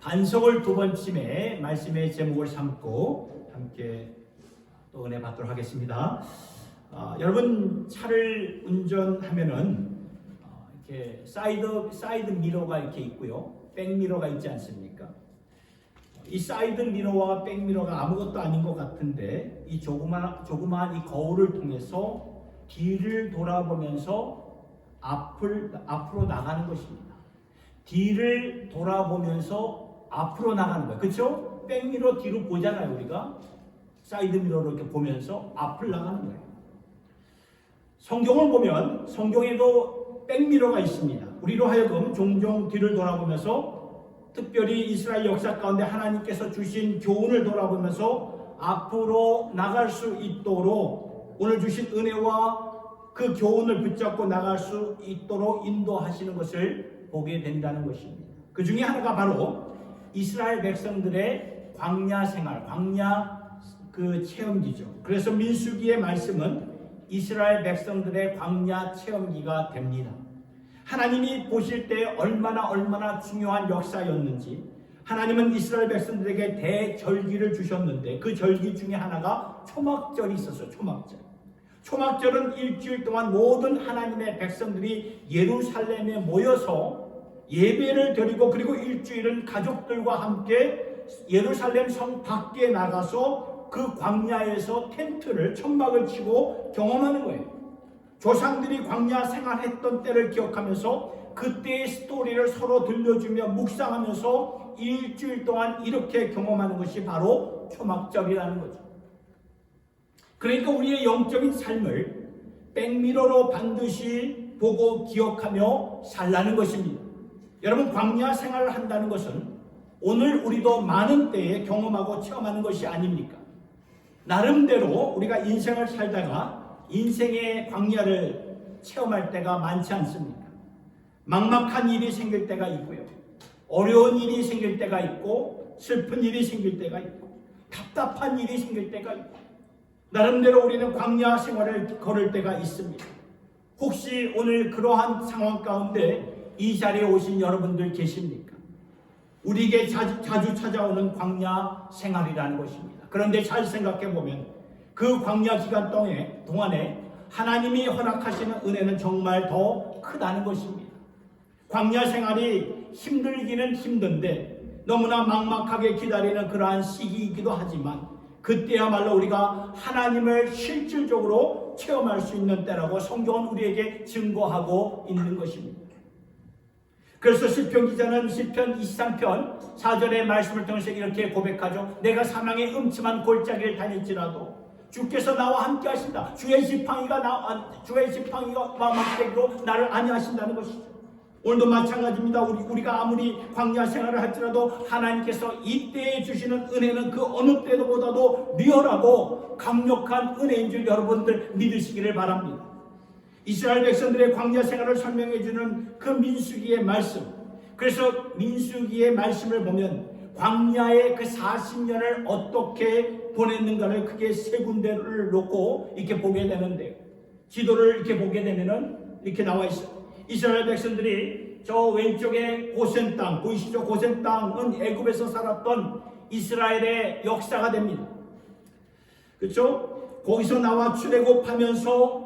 반석을 두 번쯤에 말씀의 제목을 삼고 함께 또 은혜 받도록 하겠습니다. 여러분 차를 운전하면은 이렇게 사이드 미러가 이렇게 있고요, 백 미러가 있지 않습니까? 이 사이드 미러와 백 미러가 아무것도 아닌 것 같은데 이 조그마한 이 거울을 통해서 뒤를 돌아보면서 앞으로 나가는 것입니다. 뒤를 돌아보면서 앞으로 나가는 거예요. 그렇죠? 백미러 뒤로 보잖아요. 우리가 사이드 미러로 이렇게 보면서 앞을 나가는 거예요. 성경을 보면 성경에도 백미러가 있습니다. 우리로 하여금 종종 뒤를 돌아보면서 특별히 이스라엘 역사 가운데 하나님께서 주신 교훈을 돌아보면서 앞으로 나갈 수 있도록 오늘 주신 은혜와 그 교훈을 붙잡고 나갈 수 있도록 인도하시는 것을 보게 된다는 것입니다. 그 중에 하나가 바로 이스라엘 백성들의 광야 생활, 광야 그 체험기죠. 그래서 민수기의 말씀은 이스라엘 백성들의 광야 체험기가 됩니다. 하나님이 보실 때 얼마나 중요한 역사였는지, 하나님은 이스라엘 백성들에게 대절기를 주셨는데 그 절기 중에 하나가 초막절이 있었어요. 초막절은 일주일 동안 모든 하나님의 백성들이 예루살렘에 모여서 예배를 드리고, 그리고 일주일은 가족들과 함께 예루살렘 성 밖에 나가서 그 광야에서 텐트를, 천막을 치고 경험하는 거예요. 조상들이 광야 생활했던 때를 기억하면서 그때의 스토리를 서로 들려주며 묵상하면서 일주일 동안 이렇게 경험하는 것이 바로 초막절이라는 거죠. 그러니까 우리의 영적인 삶을 백미러로 반드시 보고 기억하며 살라는 것입니다. 여러분, 광야 생활을 한다는 것은 오늘 우리도 많은 때에 경험하고 체험하는 것이 아닙니까? 나름대로 우리가 인생을 살다가 인생의 광야를 체험할 때가 많지 않습니까? 막막한 일이 생길 때가 있고요, 어려운 일이 생길 때가 있고, 슬픈 일이 생길 때가 있고, 답답한 일이 생길 때가 있고, 나름대로 우리는 광야 생활을 걸을 때가 있습니다. 혹시 오늘 그러한 상황 가운데 이 자리에 오신 여러분들 계십니까? 우리에게 자주 찾아오는 광야 생활이라는 것입니다. 그런데 잘 생각해 보면 그 광야 기간 동안에 하나님이 허락하시는 은혜는 정말 더 크다는 것입니다. 광야 생활이 힘들기는 힘든데 너무나 막막하게 기다리는 그러한 시기이기도 하지만 그때야말로 우리가 하나님을 실질적으로 체험할 수 있는 때라고 성경은 우리에게 증거하고 있는 것입니다. 그래서 시편 기자는 시편 23편 4절의 말씀을 통해서 이렇게 고백하죠. 내가 사망의 음침한 골짜기를 다닐지라도 주께서 나와 함께 하신다. 주의 지팡이가 막대기로 나를 안위하신다는 것이죠. 오늘도 마찬가지입니다. 우리가 아무리 광야 생활을 할지라도 하나님께서 이때에 주시는 은혜는 그 어느 때보다도 리얼하고 강력한 은혜인 줄 여러분들 믿으시기를 바랍니다. 이스라엘 백성들의 광야 생활을 설명해주는 그 민수기의 말씀, 그래서 민수기의 말씀을 보면 광야의 그 40년을 어떻게 보냈는가를 크게 세 군데를 놓고 이렇게 보게 되는데, 지도를 이렇게 보게 되면은 이렇게 나와 있어요. 이스라엘 백성들이 저 왼쪽에 고센 땅 보이시죠? 고센 땅은 애굽에서 살았던 이스라엘의 역사가 됩니다. 그렇죠? 거기서 나와 출애굽하면서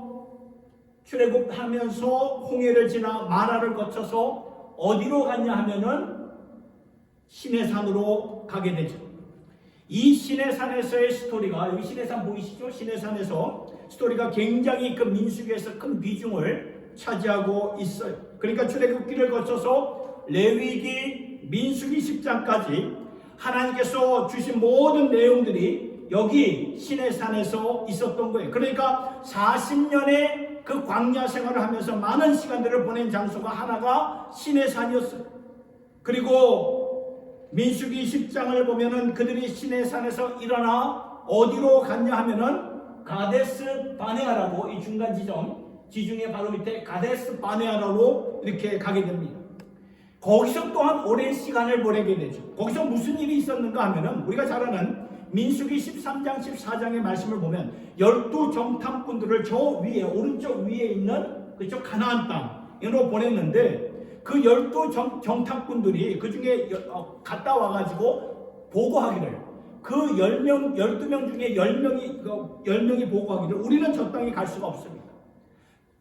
홍해를 지나 마라를 거쳐서 어디로 갔냐 하면은 시내산으로 가게 되죠. 이 시내산에서의 스토리가, 여기 시내산 보이시죠? 시내산에서 스토리가 굉장히 그 민수기에서 큰 비중을 차지하고 있어요. 그러니까 출애굽기를 거쳐서 레위기, 민수기 10장까지 하나님께서 주신 모든 내용들이 여기 시내산에서 있었던 거예요. 그러니까 40년의 그 광야 생활을 하면서 많은 시간들을 보낸 장소가 하나가 시내산이었어요. 그리고 민수기 10장을 보면은 그들이 시내산에서 일어나 어디로 갔냐 하면은 가데스 바네아라고, 이 중간 지중해 바로 밑에 가데스 바네아라로 이렇게 가게 됩니다. 거기서 또한 오랜 시간을 보내게 되죠. 거기서 무슨 일이 있었는가 하면은 우리가 잘 아는 민수기 13장 14장의 말씀을 보면 12정탐꾼들을 저 위에, 오른쪽 위에 있는 그쪽 가나안 땅으로 보냈는데 그 12 정탐꾼들이 그 중에 갔다 와가지고 보고하기를, 그 10명, 12명 중에 10명이 보고하기를 우리는 저 땅에 갈 수가 없습니다.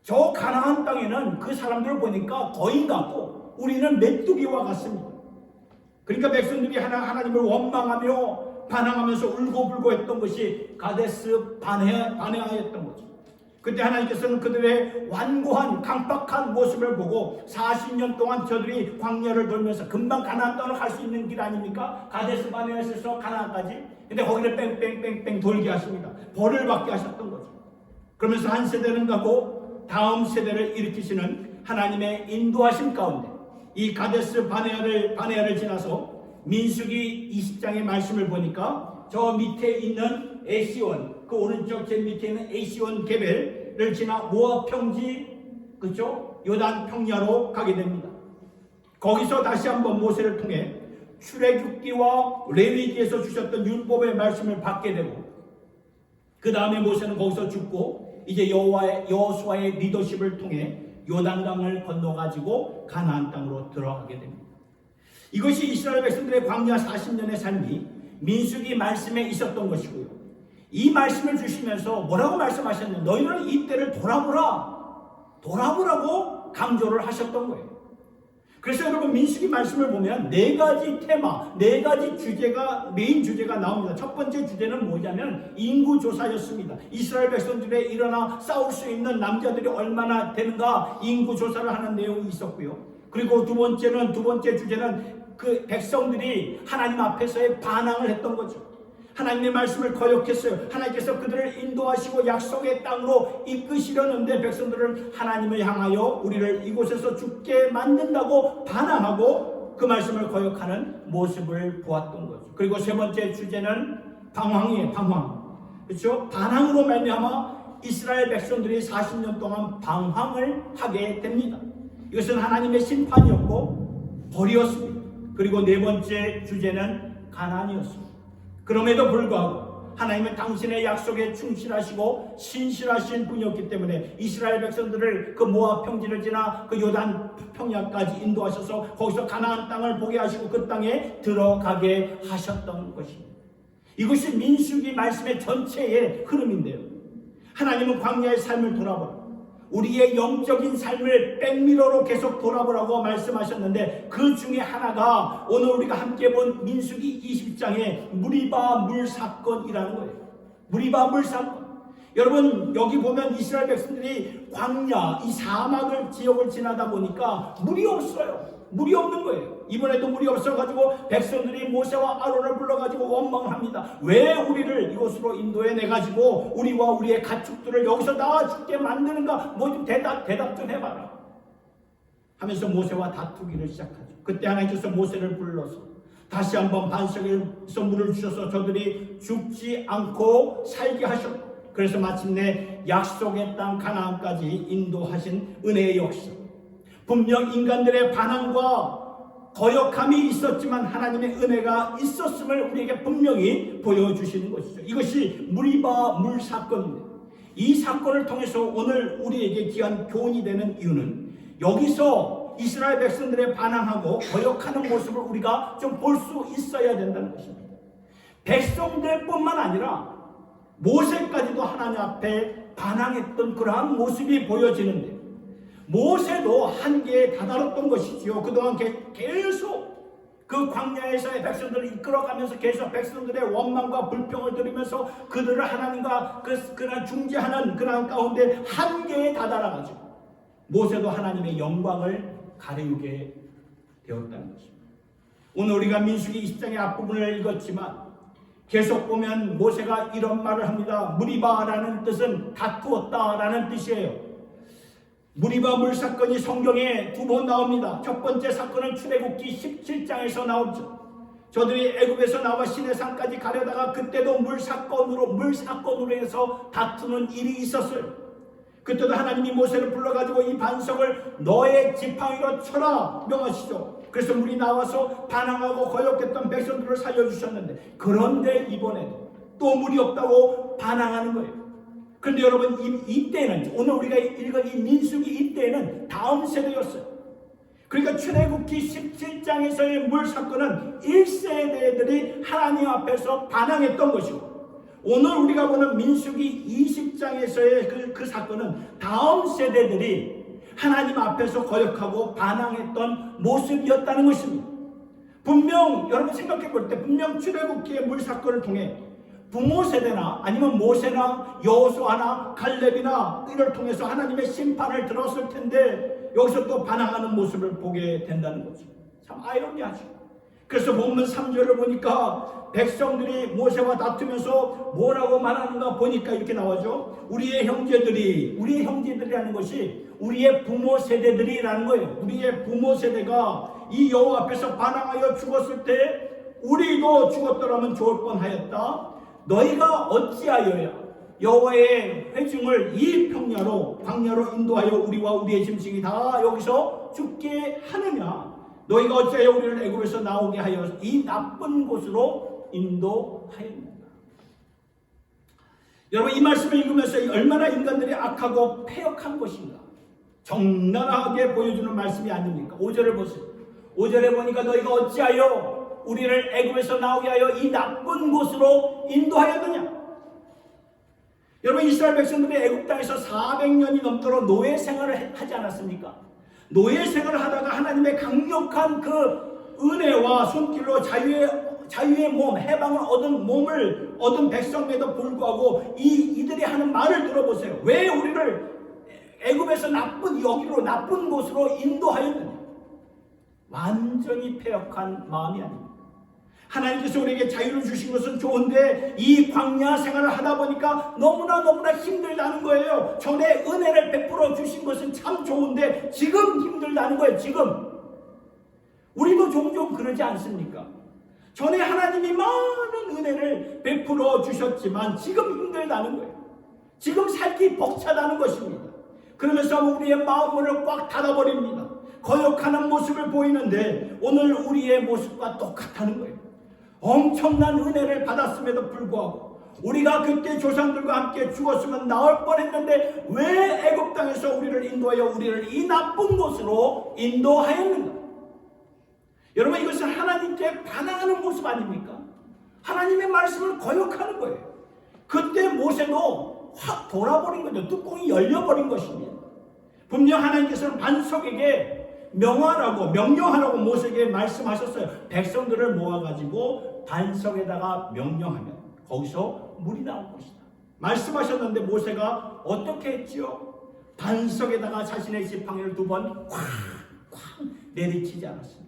저 가나안 땅에는 그 사람들을 보니까 거인 같고 우리는 메뚜기와 같습니다. 그러니까 백성들이 하나님을 원망하며 반항하면서 울고불고 했던 것이 가데스 바네아였던 거죠. 그때 하나님께서는 그들의 완고한 강박한 모습을 보고 40년 동안 저들이 광야를 돌면서 금방 가나안 땅으로 갈 수 있는 길 아닙니까? 가데스 바네아에서 가나안까지. 근데 거기를 뺑뺑뺑뺑 돌게 하십니다. 벌을 받게 하셨던 거죠. 그러면서 한 세대는 가고 다음 세대를 일으키시는 하나님의 인도하심 가운데 이 가데스 바네아를 지나서 민수기 20장의 말씀을 보니까 저 밑에 있는 에시온, 그 오른쪽 제 밑에 있는 에시온 게벨을 지나 모압 평지, 그렇죠? 요단 평야로 가게 됩니다. 거기서 다시 한번 모세를 통해 출애굽기와 레위기에서 주셨던 율법의 말씀을 받게 되고, 그 다음에 모세는 거기서 죽고 이제 여호수아의 리더십을 통해 요단강을 건너가지고 가나안 땅으로 들어가게 됩니다. 이것이 이스라엘 백성들의 광야 40년의 삶이 민수기 말씀에 있었던 것이고요. 이 말씀을 주시면서 뭐라고 말씀하셨냐면 너희는 이때를 돌아보라고 강조를 하셨던 거예요. 그래서 여러분 민수기 말씀을 보면 4가지 테마, 4가지 주제가, 메인 주제가 나옵니다. 첫 번째 주제는 뭐냐면 인구조사였습니다. 이스라엘 백성들의 일어나 싸울 수 있는 남자들이 얼마나 되는가 인구조사를 하는 내용이 있었고요. 그리고 두 번째 주제는 그 백성들이 하나님 앞에서의 반항을 했던 거죠. 하나님의 말씀을 거역했어요. 하나님께서 그들을 인도하시고 약속의 땅으로 이끄시려는데 백성들은 하나님을 향하여 우리를 이곳에서 죽게 만든다고 반항하고 그 말씀을 거역하는 모습을 보았던 거죠. 그리고 세 번째 주제는 방황이에요. 방황. 그렇죠? 반항으로 말미암아 이스라엘 백성들이 40년 동안 방황을 하게 됩니다. 이것은 하나님의 심판이었고 벌이었습니다. 그리고 네 번째 주제는 가나안이었습니다. 그럼에도 불구하고 하나님은 당신의 약속에 충실하시고 신실하신 분이었기 때문에 이스라엘 백성들을 그 모압 평지를 지나 그 요단 평야까지 인도하셔서 거기서 가나안 땅을 보게 하시고 그 땅에 들어가게 하셨던 것입니다. 이것이 민수기 말씀의 전체의 흐름인데요. 하나님은 광야의 삶을 돌아보라, 우리의 영적인 삶을 백미러로 계속 돌아보라고 말씀하셨는데 그 중에 하나가 오늘 우리가 함께 본 민수기 20장의 무리바 물 사건이라는 거예요. 무리바 물 사건. 여러분 여기 보면 이스라엘 백성들이 광야, 이 사막을 지역을 지나다 보니까 물이 없어요. 물이 없는 거예요. 이번에도 물이 없어가지고 백성들이 모세와 아론을 불러가지고 원망을 합니다. 왜 우리를 이곳으로 인도해내가지고 우리와 우리의 가축들을 여기서 나와 죽게 만드는가? 뭐 좀 대답 좀 해봐라 하면서 모세와 다투기를 시작하죠. 그때 하나님께서 모세를 불러서 다시 한번 반석에서 물을 주셔서 저들이 죽지 않고 살게 하셨고, 그래서 마침내 약속의 땅 가나안까지 인도하신 은혜의 역사. 분명 인간들의 반항과 거역함이 있었지만 하나님의 은혜가 있었음을 우리에게 분명히 보여주시는 것이죠. 이것이 무리바 물 사건입니다. 이 사건을 통해서 오늘 우리에게 귀한 교훈이 되는 이유는 여기서 이스라엘 백성들의 반항하고 거역하는 모습을 우리가 좀 볼 수 있어야 된다는 것입니다. 백성들뿐만 아니라 모세까지도 하나님 앞에 반항했던 그러한 모습이 보여지는데 모세도 한계에 다다랐던 것이지요. 그동안 계속 그 광야에서의 백성들을 이끌어가면서 계속 백성들의 원망과 불평을 들으면서 그들을 하나님과 그런 중재하는 그런 가운데 한계에 다다라가지고 모세도 하나님의 영광을 가리우게 되었다는 것입니다. 오늘 우리가 민수기 20장의 앞부분을 읽었지만 계속 보면 모세가 이런 말을 합니다. 무리바라는 뜻은 다투었다라는 뜻이에요. 무리바 물 사건이 성경에 2번 나옵니다. 첫 번째 사건은 출애굽기 17장에서 나오죠. 저들이 애굽에서 나와 시내산까지 가려다가 그때도 물 사건으로 해서 다투는 일이 있었어요. 그때도 하나님이 모세를 불러가지고 이 반석을 너의 지팡이로 쳐라 명하시죠. 그래서 물이 나와서 반항하고 거역했던 백성들을 살려주셨는데, 그런데 이번에도 또 물이 없다고 반항하는 거예요. 그런데 여러분 이때는 오늘 우리가 읽은 이 민수기 이때는 다음 세대였어요. 그러니까 출애굽기 17장에서의 물 사건은 1세대들이 하나님 앞에서 반항했던 것이고, 오늘 우리가 보는 민수기 20장에서의 그 사건은 다음 세대들이 하나님 앞에서 거역하고 반항했던 모습이었다는 것입니다. 분명 여러분 생각해 볼 때 분명 출애굽기의 물 사건을 통해 부모 세대나 아니면 모세나 여호수아나 갈렙이나 이를 통해서 하나님의 심판을 들었을 텐데 여기서 또 반항하는 모습을 보게 된다는 거죠. 참 아이러니하죠. 그래서 본문 3절을 보니까 백성들이 모세와 다투면서 뭐라고 말하는가 보니까 이렇게 나오죠. 우리의 형제들이라는 것이 우리의 부모 세대들이라는 거예요. 우리의 부모 세대가 이 여호와 앞에서 반항하여 죽었을 때 우리도 죽었더라면 좋을 뻔하였다. 너희가 어찌하여야 여호와의 회중을 이 광야로 인도하여 우리와 우리의 짐승이 다 여기서 죽게 하느냐. 너희가 어찌하여 우리를 애굽에서 나오게 하여 이 나쁜 곳으로 인도하였느냐. 여러분 이 말씀을 읽으면서 얼마나 인간들이 악하고 패역한 것인가 적나라하게 보여주는 말씀이 아닙니까? 5절을 보세요. 5절에 보니까 너희가 어찌하여 우리를 애굽에서 나오게 하여 이 나쁜 곳으로 인도하였느냐. 여러분 이스라엘 백성들이 애굽 땅에서 400년이 넘도록 노예 생활을 하지 않았습니까? 노예 생활을 하다가 하나님의 강력한 그 은혜와 손길로 자유의 몸, 해방을 얻은 백성에도 불구하고 이들이 하는 말을 들어보세요. 왜 우리를 애굽에서 여기로 나쁜 곳으로 인도하였느냐. 완전히 패역한 마음이 아닙니다. 하나님께서 우리에게 자유를 주신 것은 좋은데 이 광야 생활을 하다 보니까 너무나 힘들다는 거예요. 전에 은혜를 베풀어 주신 것은 참 좋은데 지금 힘들다는 거예요. 지금 우리도 종종 그러지 않습니까? 전에 하나님이 많은 은혜를 베풀어 주셨지만 지금 힘들다는 거예요. 지금 살기 벅차다는 것입니다. 그러면서 우리의 마음을 꽉 닫아버립니다. 거역하는 모습을 보이는데 오늘 우리의 모습과 똑같다는 거예요. 엄청난 은혜를 받았음에도 불구하고 우리가 그때 조상들과 함께 죽었으면 나올 뻔했는데 왜 애굽 땅에서 우리를 인도하여 우리를 이 나쁜 곳으로 인도하였는가? 여러분 이것은 하나님께 반항하는 모습 아닙니까? 하나님의 말씀을 거역하는 거예요. 그때 모세도 확 돌아버린 거죠. 뚜껑이 열려버린 것입니다. 분명 하나님께서는 반석에게 명령하라고 모세에게 말씀하셨어요. 백성들을 모아가지고 반석에다가 명령하면 거기서 물이 나올 것이다. 말씀하셨는데 모세가 어떻게 했지요? 반석에다가 자신의 지팡이를 2번 콱콱 내리치지 않았습니까?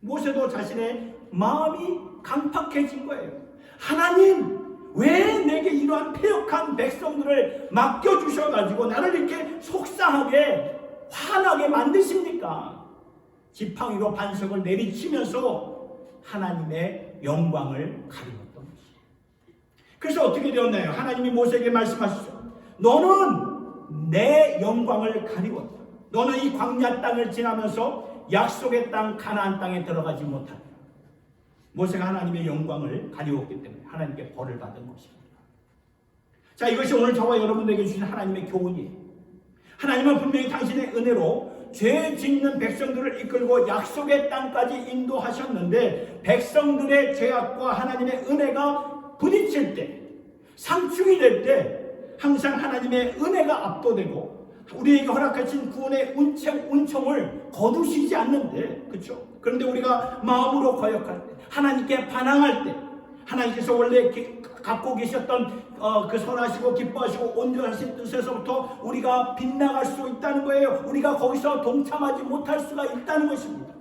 모세도 자신의 마음이 강팍해진 거예요. 하나님 왜 내게 이러한 패역한 백성들을 맡겨주셔가지고 나를 이렇게 속상하게 화나게 만드십니까? 지팡이로 반석을 내리치면서 하나님의 영광을 가리웠던 것이에요. 그래서 어떻게 되었나요? 하나님이 모세에게 말씀하시죠. 너는 내 영광을 가리웠다. 너는 이 광야 땅을 지나면서 약속의 땅 가나안 땅에 들어가지 못한다. 모세가 하나님의 영광을 가리웠기 때문에 하나님께 벌을 받은 것입니다. 자, 이것이 오늘 저와 여러분들에게 주신 하나님의 교훈이에요. 하나님은 분명히 당신의 은혜로 죄 짓는 백성들을 이끌고 약속의 땅까지 인도하셨는데 백성들의 죄악과 하나님의 은혜가 부딪힐 때, 상충이 될 때 항상 하나님의 은혜가 압도되고 우리에게 허락하신 구원의 은총을 거두시지 않는데, 그렇죠? 그런데 우리가 마음으로 거역할 때, 하나님께 반항할 때, 하나님께서 원래 갖고 계셨던 그 선하시고 기뻐하시고 온전하신 뜻에서부터 우리가 빗나갈 수 있다는 거예요. 우리가 거기서 동참하지 못할 수가 있다는 것입니다.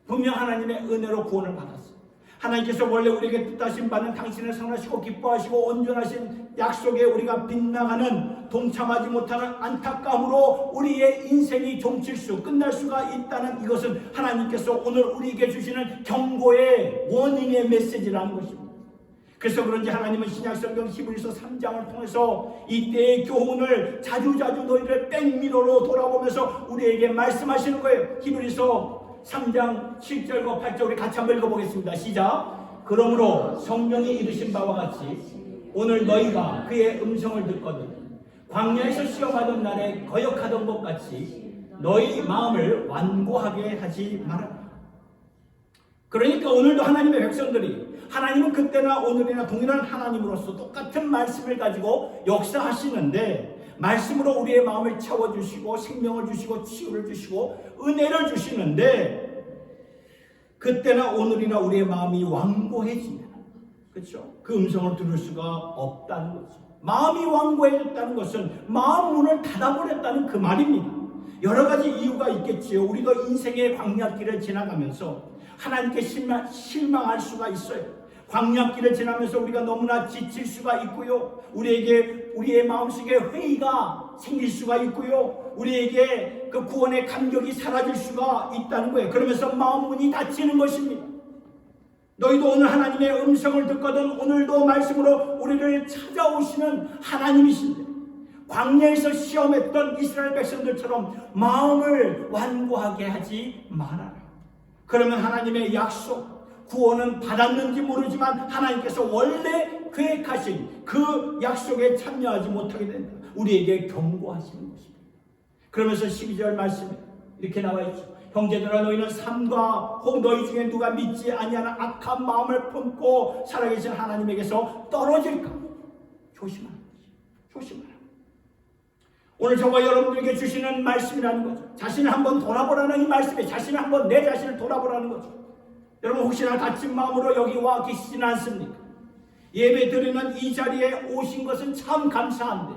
분명 하나님의 은혜로 구원을 받았어요. 하나님께서 원래 우리에게 뜻하신 바는 당신의 선하시고 기뻐하시고 온전하신 약속에 우리가 빗나가는, 동참하지 못하는 안타까움으로 우리의 인생이 종칠수 끝날 수가 있다는 이것은 하나님께서 오늘 우리에게 주시는 경고의 워닝의 메시지라는 것입니다. 그래서 그런지 하나님은 신약성경 히브리서 3장을 통해서 이때의 교훈을 자주자주 너희를 백미러로 돌아보면서 우리에게 말씀하시는 거예요. 히브리서 3장 7절과 8절 우리 같이 한번 읽어보겠습니다. 시작. 그러므로 성령이 이르신 바와 같이 오늘 너희가 그의 음성을 듣거든 광야에서 시험하던 날에 거역하던 것 같이 너희 마음을 완고하게 하지 말아라. 그러니까 오늘도 하나님의 백성들이, 하나님은 그때나 오늘이나 동일한 하나님으로서 똑같은 말씀을 가지고 역사하시는데, 말씀으로 우리의 마음을 채워주시고 생명을 주시고 치유를 주시고 은혜를 주시는데, 그때나 오늘이나 우리의 마음이 완고해지면, 그렇죠? 그 음성을 들을 수가 없다는 거죠. 마음이 완고해졌다는 것은 마음 문을 닫아버렸다는 그 말입니다. 여러 가지 이유가 있겠지요. 우리가 인생의 광야길을 지나가면서 하나님께 실망할 수가 있어요. 광야길을 지나면서 우리가 너무나 지칠 수가 있고요. 우리의 마음속에 회의가 생길 수가 있고요. 우리에게 그 구원의 감격이 사라질 수가 있다는 거예요. 그러면서 마음 문이 닫히는 것입니다. 너희도 오늘 하나님의 음성을 듣거든 오늘도 말씀으로 우리를 찾아오시는 하나님이신데, 광야에서 시험했던 이스라엘 백성들처럼 마음을 완고하게 하지 말아라. 그러면 하나님의 약속, 구원은 받았는지 모르지만 하나님께서 원래 계획하신 그 약속에 참여하지 못하게 된다. 우리에게 경고하시는 것입니다. 그러면서 12절 말씀에 이렇게 나와 있죠. 형제들아, 너희는 삶과 혹 너희 중에 누가 믿지 아니하는 악한 마음을 품고 살아계신 하나님에게서 떨어질까 조심하라. 조심하라. 오늘 저와 여러분들에게 주시는 말씀이라는 거죠. 자신을 한번 돌아보라는 이 말씀에, 자신을 한번, 내 자신을 돌아보라는 거죠. 여러분, 혹시나 다친 마음으로 여기 와 계시지는 않습니까? 예배 드리는 이 자리에 오신 것은 참 감사한데,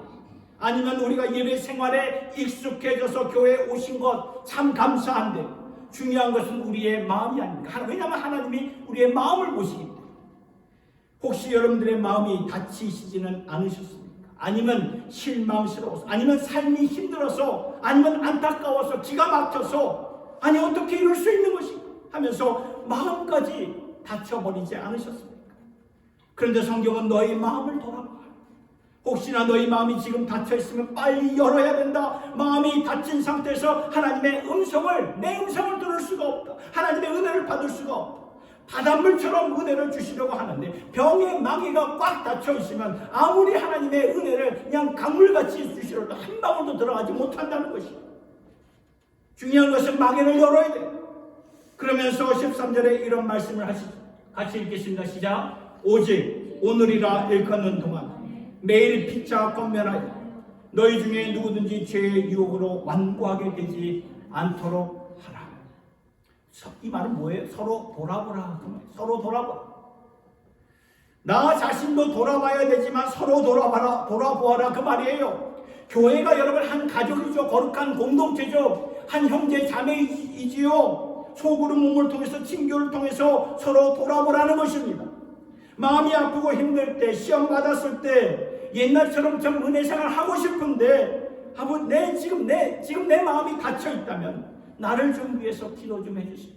아니면 우리가 예배 생활에 익숙해져서 교회에 오신 것 참 감사한데, 중요한 것은 우리의 마음이 아닙니까? 왜냐하면 하나님이 우리의 마음을 보시기 때문에. 혹시 여러분들의 마음이 다치시지는 않으셨습니까? 아니면 실망스러워서, 아니면 삶이 힘들어서, 아니면 안타까워서, 기가 막혀서, 아니 어떻게 이럴 수 있는 것인가 하면서 마음까지 다쳐버리지 않으셨습니까? 그런데 성경은 너희 마음을 돌아봐. 혹시나 너희 마음이 지금 닫혀있으면 빨리 열어야 된다. 마음이 닫힌 상태에서 하나님의 음성을, 내 음성을 들을 수가 없다. 하나님의 은혜를 받을 수가 없다. 바닷물처럼 은혜를 주시려고 하는데 병의 마개가 꽉 닫혀있으면 아무리 하나님의 은혜를 그냥 강물같이 주시려도 한 방울도 들어가지 못한다는 것이다. 중요한 것은 마개를 열어야 돼. 그러면서 13절에 이런 말씀을 하시죠. 같이 읽겠습니다. 시작. 오직 오늘이라 일컫는 동안 매일 피차 권면하여 너희 중에 누구든지 죄의 유혹으로 완고하게 되지 않도록 하라. 이 말은 뭐예요? 서로 돌아보라. 서로 돌아보라. 나 자신도 돌아봐야 되지만 서로 돌아보아라 그 말이에요. 교회가 여러분 한 가족이죠. 거룩한 공동체죠. 한 형제 자매이지요. 소그룹 몸을 통해서 친교를 통해서 서로 돌아보라는 것입니다. 마음이 아프고 힘들 때, 시험 받았을 때 옛날처럼 좀 은혜 생활 하고 싶은데 지금 내 마음이 닫혀 있다면 나를 좀 위해서 기도 좀 해주세요.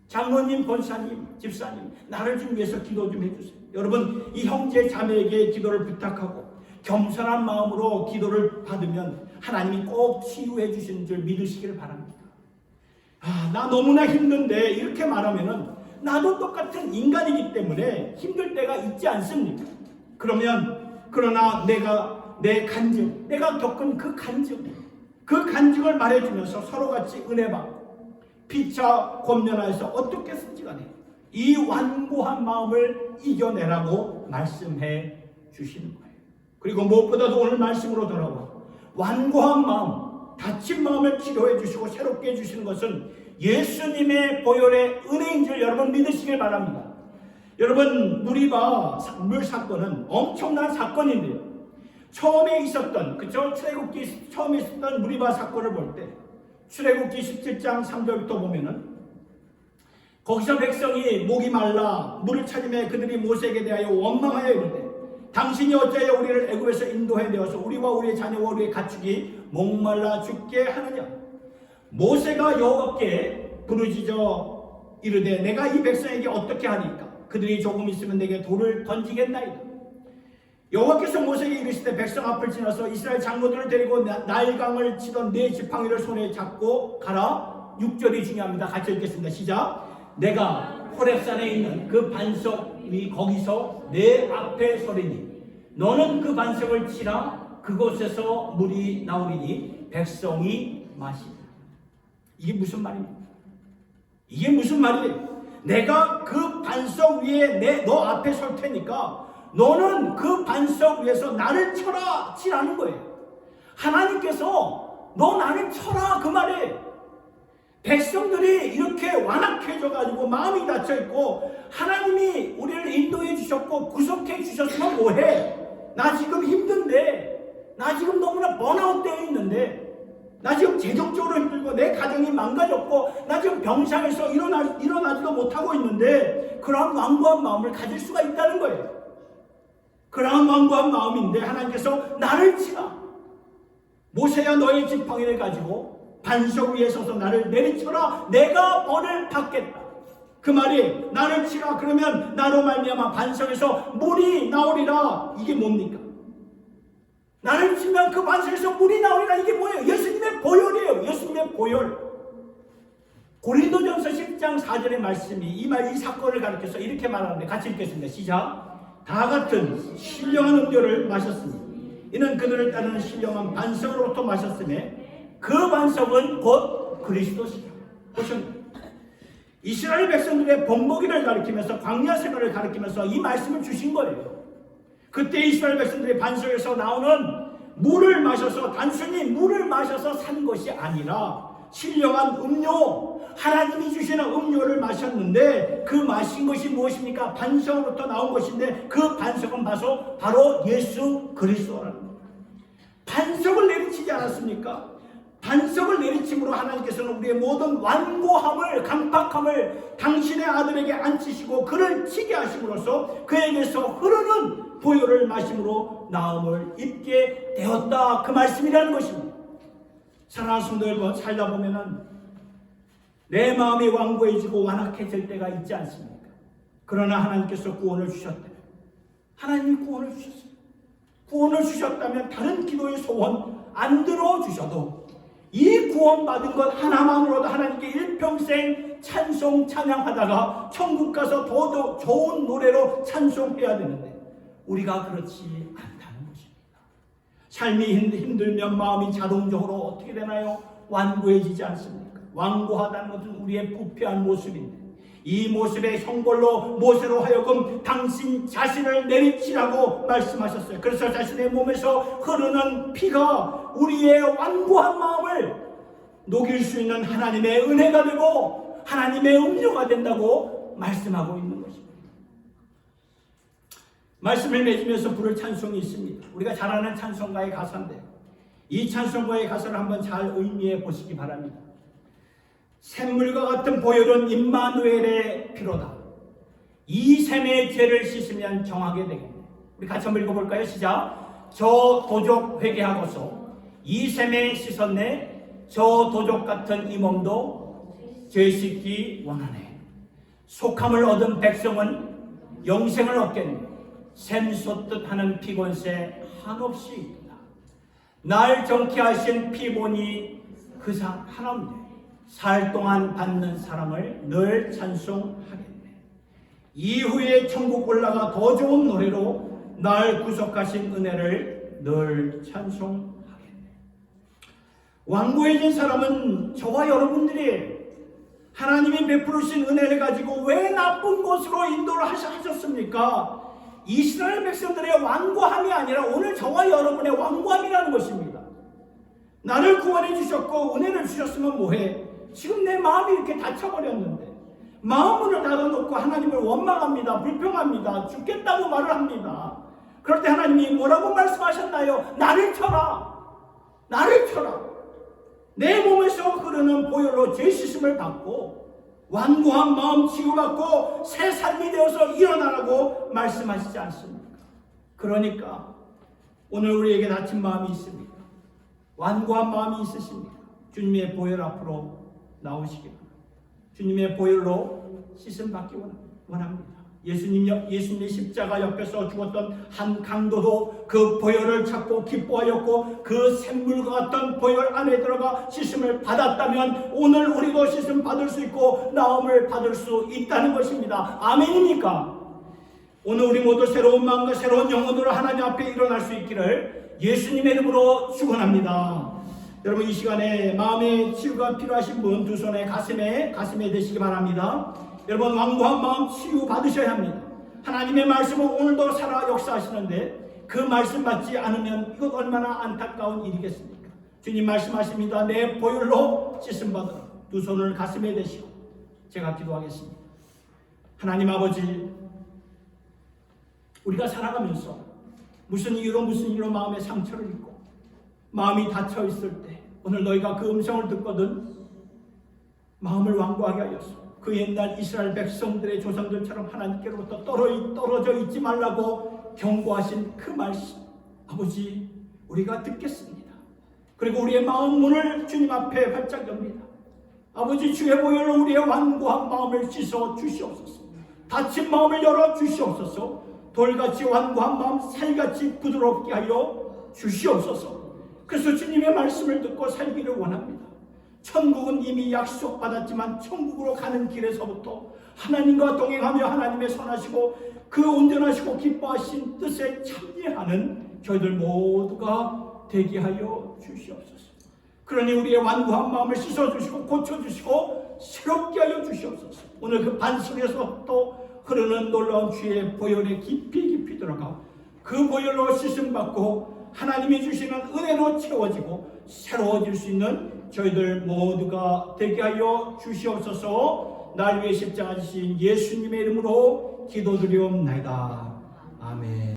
장로님, 권사님, 집사님, 나를 좀 위해서 기도 좀 해주세요. 여러분, 이 형제 자매에게 기도를 부탁하고 겸손한 마음으로 기도를 받으면 하나님이 꼭 치유해 주시는 줄 믿으시기를 바랍니다. 나 너무나 힘든데 이렇게 말하면은 나도 똑같은 인간이기 때문에 힘들 때가 있지 않습니까? 그러나 내 간증, 내가 겪은 그 간증을 말해주면서 서로 같이 은혜 받고 피차 권면하여서 어떻겠든지 간에 이 완고한 마음을 이겨내라고 말씀해 주시는 거예요. 그리고 무엇보다도 오늘 말씀으로 돌아와 완고한 마음, 다친 마음을 치료해 주시고 새롭게 해주시는 것은 예수님의 보혈의 은혜인 줄 여러분 믿으시길 바랍니다. 여러분, 무리바 물 사건은 엄청난 사건인데요. 처음에 있었던, 출애굽기 처음에 있었던 무리바 사건을 볼 때 출애굽기 17장 3절부터 보면은 거기서 백성이 목이 말라 물을 찾으며 그들이 모세에게 대하여 원망하여 이르되 당신이 어찌하여 우리를 애굽에서 인도해 내어서 우리와 우리의 자녀와 우리의 가축이 목말라 죽게 하느냐. 모세가 여호와께 부르짖어 이르되 내가 이 백성에게 어떻게 하리까? 그들이 조금 있으면 내게 돌을 던지겠나이다. 여호와께서 모세에게 이르시되 백성 앞을 지나서 이스라엘 장로들을 데리고 나일강을 치던 네 지팡이를 손에 잡고 가라. 6절이 중요합니다. 같이 읽겠습니다. 시작. 내가 호렙산에 있는 그 반석이 거기서 내 앞에 서리니 너는 그 반석을 치라. 그곳에서 물이 나오리니 백성이 마시라. 이게 무슨 말입니까? 이게 무슨 말이에요? 내가 그 반석 위에 너 앞에 설 테니까 너는 그 반석 위에서 나를 쳐라 치라는 거예요. 하나님께서 너 나를 쳐라 그 말이에요. 백성들이 이렇게 완악해져 가지고 마음이 닫혀 있고 하나님이 우리를 인도해 주셨고 구속해 주셨으면 뭐해? 나 지금 힘든데, 나 지금 너무나 번아웃 되어 있는데, 나 지금 재정적으로 힘들고 내 가정이 망가졌고 나 지금 병상에서 일어나지도 못하고 있는데, 그러한 완고한 마음을 가질 수가 있다는 거예요. 그러한 완고한 마음인데 하나님께서 나를 치라. 모세야 너의 지팡이를 가지고 반석 위에 서서 나를 내리쳐라. 내가 벌을 받겠다. 그 말이 나를 치라. 그러면 나로 말미암아 반석에서 물이 나오리라. 이게 뭡니까? 나를 치면 그 반석에서 물이 나오리라. 이게 뭐예요? 예수님의 보혈이에요. 예수님의 보혈. 고린도전서 10장 4절의 말씀이 이 사건을 가리켜서 이렇게 말하는데 같이 읽겠습니다. 시작. 다 같은 신령한 음료를 마셨으니 이는 그들을 따르는 신령한 반석으로부터 마셨음에 그 반석은 곧 그리스도시라. 보십니까? 이스라엘 백성들의 본보기를 가리키면서 광야 생활을 가리키면서 이 말씀을 주신 거예요. 그때 이스라엘 백성들이 반석에서 나오는 물을 마셔서 단순히 물을 마셔서 산 것이 아니라 신령한 음료, 하나님이 주시는 음료를 마셨는데 그 마신 것이 무엇입니까? 반석으로부터 나온 것인데 그 반석은 바로 예수 그리스도라는 거예요. 반석을 내리치지 않았습니까? 반석을 내리침으로 하나님께서는 우리의 모든 완고함을, 강팍함을 당신의 아들에게 앉히시고 그를 치게 하심으로써 그에게서 흐르는 보혈을 마심으로 나음을 입게 되었다. 그 말씀이라는 것입니다. 사랑하는 성도 여러분, 살다 보면은 내 마음이 완고해지고 완악해질 때가 있지 않습니까? 그러나 하나님께서 구원을 주셨대요. 하나님이 구원을 주셨어요. 구원을 주셨다면 다른 기도의 소원 안 들어주셔도 이 구원받은 것 하나만으로도 하나님께 일평생 찬송 찬양하다가 천국 가서 더 좋은 노래로 찬송해야 되는데 우리가 그렇지 않다는 것입니다. 삶이 힘들면 마음이 자동적으로 어떻게 되나요? 완고해지지 않습니까? 완고하다는 것은 우리의 부패한 모습인데 이 모습의 형벌로 모세로 하여금 당신 자신을 내리치라고 말씀하셨어요. 그래서 자신의 몸에서 흐르는 피가 우리의 완고한 마음을 녹일 수 있는 하나님의 은혜가 되고 하나님의 음료가 된다고 말씀하고 있는 것입니다. 말씀을 맺으면서 부를 찬송이 있습니다. 우리가 잘 아는 찬송가의 가사인데 이 찬송가의 가사를 한번 잘 의미해 보시기 바랍니다. 샘물과 같은 보혈은 임마누엘의 피로다. 이 샘의 죄를 씻으면 정하게 되겠네. 우리 같이 한번 읽어볼까요? 시작. 저 도적 회개하고서 이 샘에 씻었네. 저 도적 같은 이 몸도 죄 씻기 원하네. 속함을 얻은 백성은 영생을 얻겠네. 샘 쏟듯 하는 피곤새 한없이 있다. 날 정케 하신 피본이 그 상 하나인데 살 동안 받는 사랑을 늘 찬송하겠네. 이후에 천국 올라가 더 좋은 노래로 날 구속하신 은혜를 늘 찬송하겠네. 완고해진 사람은 저와 여러분들이 하나님이 베푸르신 은혜를 가지고 왜 나쁜 곳으로 인도를 하셨습니까? 이스라엘 백성들의 완고함이 아니라 오늘 저와 여러분의 완고함이라는 것입니다. 나를 구원해 주셨고 은혜를 주셨으면 뭐해? 지금 내 마음이 이렇게 닫혀버렸는데 마음을 닫아놓고 하나님을 원망합니다. 불평합니다. 죽겠다고 말을 합니다. 그럴 때 하나님이 뭐라고 말씀하셨나요? 나를 쳐라. 나를 쳐라. 내 몸에서 흐르는 보혈로 죄 씻음을 받고 완고한 마음 치유받고 새 삶이 되어서 일어나라고 말씀하시지 않습니까? 그러니까 오늘 우리에게 다친 마음이 있습니까? 완고한 마음이 있으십니까? 주님의 보혈 앞으로 나오시기 바랍니다. 주님의 보혈로 씻음 받기 원합니다. 예수님의 십자가 옆에서 죽었던 한 강도도 그 보혈을 찾고 기뻐하였고 그 샘물과 같던 보혈 안에 들어가 씻음을 받았다면 오늘 우리도 씻음 받을 수 있고 나음을 받을 수 있다는 것입니다. 아멘입니까? 오늘 우리 모두 새로운 마음과 새로운 영혼으로 하나님 앞에 일어날 수 있기를 예수님의 이름으로 축원합니다. 여러분 이 시간에 마음의 치유가 필요하신 분 두 손에 가슴에 대시기 바랍니다. 여러분 완고한 마음 치유 받으셔야 합니다. 하나님의 말씀은 오늘도 살아 역사하시는데 그 말씀 받지 않으면 이것 얼마나 안타까운 일이겠습니까? 주님 말씀하십니다. 내 보혈로 씻음 받으라. 두 손을 가슴에 대시고 제가 기도하겠습니다. 하나님 아버지, 우리가 살아가면서 무슨 일로 마음의 상처를 입고 마음이 닫혀 있을 때 오늘 너희가 그 음성을 듣거든 마음을 완고하게 하여서 그 옛날 이스라엘 백성들의 조상들처럼 하나님께로부터 떨어져 있지 말라고 경고하신 그 말씀, 아버지 우리가 듣겠습니다. 그리고 우리의 마음 문을 주님 앞에 활짝 엽니다. 아버지 주의 보혈로 우리의 완고한 마음을 씻어 주시옵소서. 닫힌 마음을 열어 주시옵소서. 돌같이 완고한 마음 살같이 부드럽게 하여 주시옵소서. 그래서 주님의 말씀을 듣고 살기를 원합니다. 천국은 이미 약속받았지만 천국으로 가는 길에서부터 하나님과 동행하며 하나님의 선하시고 그 온전하시고 기뻐하신 뜻에 참여하는 저희들 모두가 되게 하여 주시옵소서. 그러니 우리의 완고한 마음을 씻어주시고 고쳐주시고 새롭게 하여 주시옵소서. 오늘 그 반석에서 또 흐르는 놀라운 주의 보혈에 깊이 들어가 그 보혈로 씻음받고 하나님이 주시는 은혜로 채워지고 새로워질 수 있는 저희들 모두가 되게 하여 주시옵소서. 날 위해 십자가 지신 예수님의 이름으로 기도드리옵나이다. 아멘.